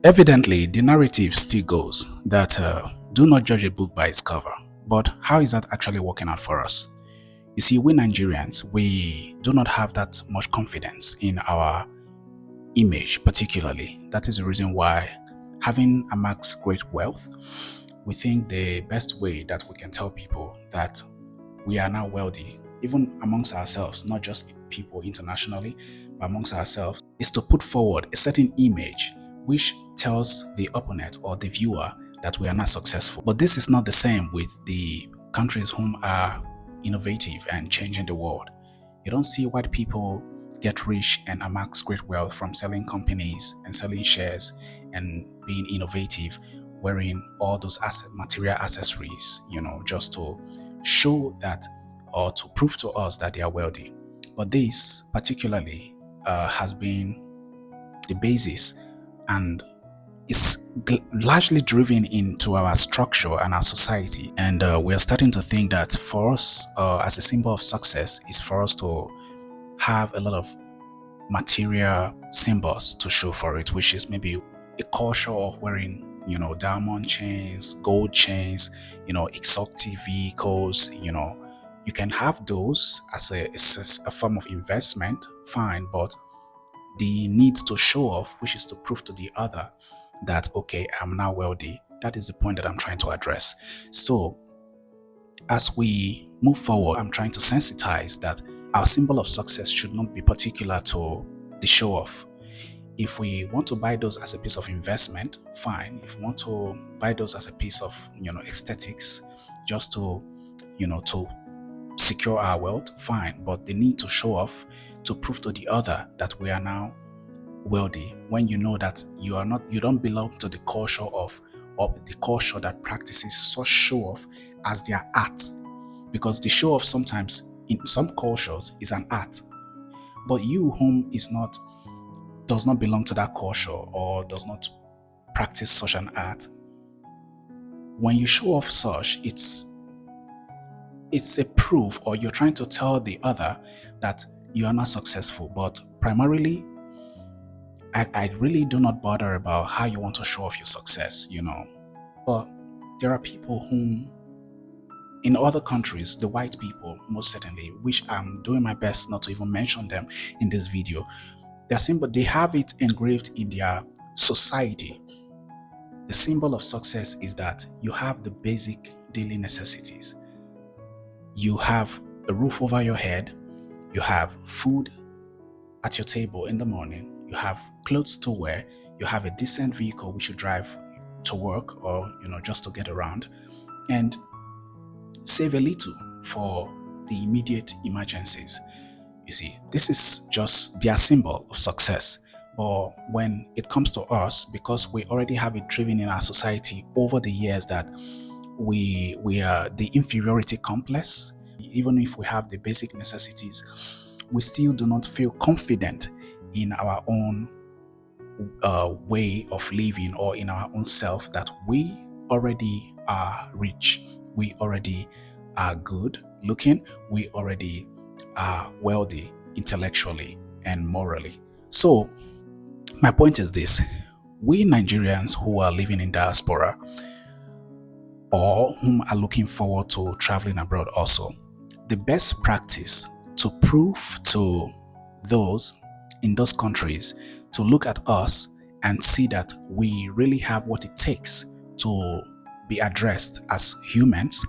Evidently, the narrative still goes that do not judge a book by its cover. But how is that actually working out for us? You see, we Nigerians, we do not have that much confidence in our image, particularly. That is the reason why, having amassed great wealth, we think the best way that we can tell people that we are now wealthy, even amongst ourselves, not just people internationally, but amongst ourselves, is to put forward a certain image which tells the opponent or the viewer that we are not successful. But this is not the same with the countries whom are innovative and changing the world. You don't see white people get rich and amass great wealth from selling companies and selling shares and being innovative, wearing all those material accessories, just to show that or to prove to us that they are wealthy. But this particularly has been the basis and is largely driven into our structure and our society. And we are starting to think that for us, as a symbol of success, is for us to have a lot of material symbols to show for it, which is maybe a culture of wearing, diamond chains, gold chains, exotic vehicles, you can have those as a form of investment, fine, but the need to show off, which is to prove to the other that, okay, I'm now wealthy, that is the point that I'm trying to address. So as we move forward, I'm trying to sensitize that our symbol of success should not be particular to the show off. If we want to buy those as a piece of investment, fine. If we want to buy those as a piece of, aesthetics, just to, to secure our wealth, fine. But the need to show off, to prove to the other that we are now wealthy, when you know that you don't belong to the culture or the culture that practices such show off as their art. Because the show off sometimes in some cultures is an art. But you whom does not belong to that culture or does not practice such an art, when you show off such, it's a proof, or you're trying to tell the other that you are not successful. But primarily, I really do not bother about how you want to show off your success, But there are people whom, in other countries, the white people, most certainly, which I'm doing my best not to even mention them in this video, they have it engraved in their society. The symbol of success is that you have the basic daily necessities. You have a roof over your head, you have food at your table in the morning, you have clothes to wear, you have a decent vehicle which you drive to work or, just to get around, and save a little for the immediate emergencies. You see, this is just their symbol of success. But when it comes to us, because we already have it driven in our society over the years that we are the inferiority complex, even if we have the basic necessities, we still do not feel confident in our own way of living or in our own self, that we already are rich, we already are good looking, we already are wealthy intellectually and morally. So my point is this: we Nigerians who are living in diaspora or whom are looking forward to traveling abroad also, the best practice to prove to those in those countries to look at us and see that we really have what it takes to be addressed as humans,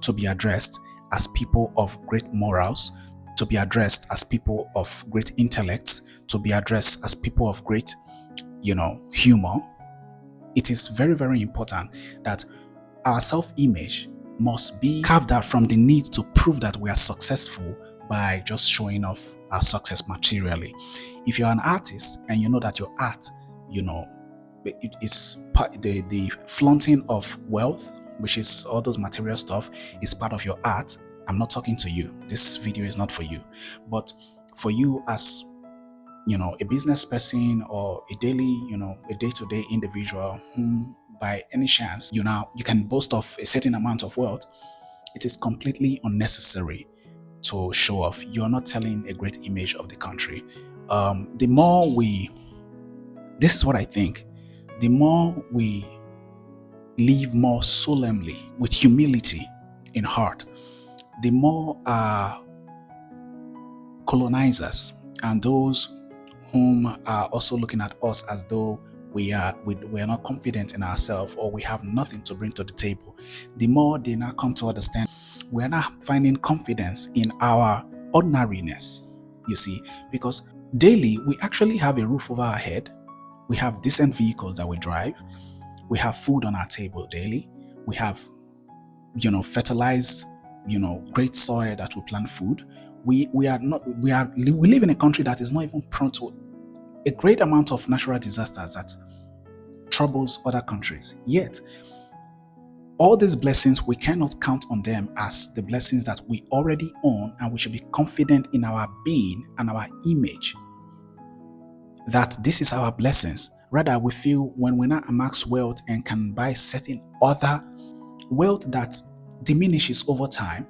to be addressed as people of great morals, to be addressed as people of great intellects, to be addressed as people of great, humor. It is very, very important that our self-image must be carved out from the need to prove that we are successful by just showing off our success materially. If you're an artist and you know that your art, it's part, the flaunting of wealth, which is all those material stuff, is part of your art. I'm not talking to you. This video is not for you. But for you as, a business person or a daily, a day-to-day individual whom by any chance, you can boast of a certain amount of wealth, it is completely unnecessary to show off. You're not telling a great image of the country. This is what I think. the more we live more solemnly with humility in heart, the more our colonizers and those whom are also looking at us as though we are not confident in ourselves or we have nothing to bring to the table, the more they now come to understand we are now finding confidence in our ordinariness, you see, because daily we actually have a roof over our head, we have decent vehicles that we drive, we have food on our table daily, we have fertilized, great soil that we plant food. We live in a country that is not even prone to a great amount of natural disasters that troubles other countries. Yet, all these blessings, we cannot count on them as the blessings that we already own, and we should be confident in our being and our image that this is our blessings. Rather, we feel when we now amass wealth and can buy certain other wealth that diminishes over time,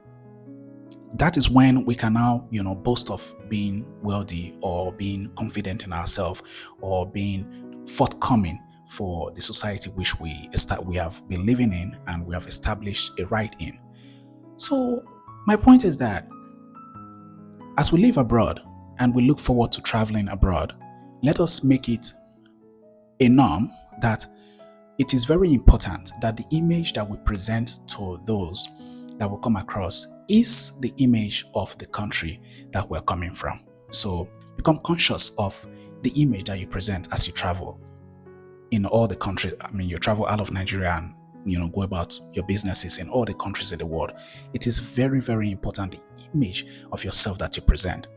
that is when we can now, boast of being wealthy or being confident in ourselves or being forthcoming for the society which we have been living in and we have established a right in. So my point is that as we live abroad and we look forward to traveling abroad, let us make it a norm that it is very important that the image that we present to those that will come across is the image of the country that we're coming from. So become conscious of the image that you present as you travel in all the countries. I mean, you travel out of Nigeria and go about your businesses in all the countries in the world. It is very, very important, the image of yourself that you present.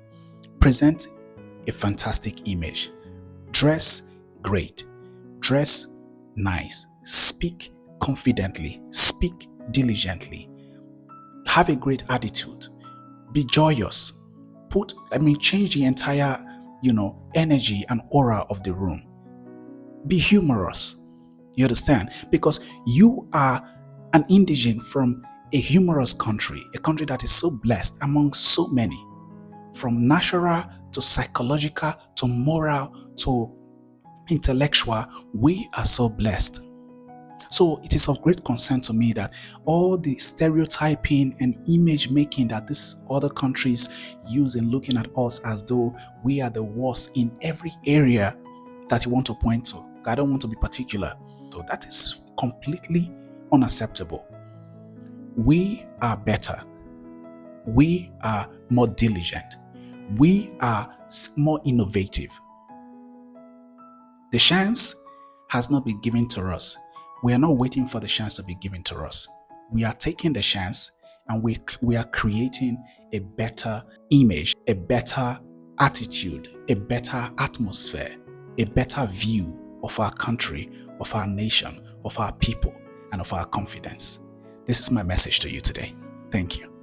Present a fantastic image. Dress great. Dress nice. Speak confidently. Speak diligently. Have a great attitude. Be joyous. Change the entire, energy and aura of the room. Be humorous. You understand? Because you are an indigent from a humorous country, a country that is so blessed among so many, from natural to psychological to moral to intellectual. We are so blessed. So it is of great concern to me that all the stereotyping and image making that these other countries use in looking at us as though we are the worst in every area that you want to point to. I don't want to be particular. So that is completely unacceptable. We are better. We are more diligent. We are more innovative. The chance has not been given to us. We are not waiting for the chance to be given to us. We are taking the chance and we are creating a better image, a better attitude, a better atmosphere, a better view of our country, of our nation, of our people, and of our confidence. This is my message to you today. Thank you.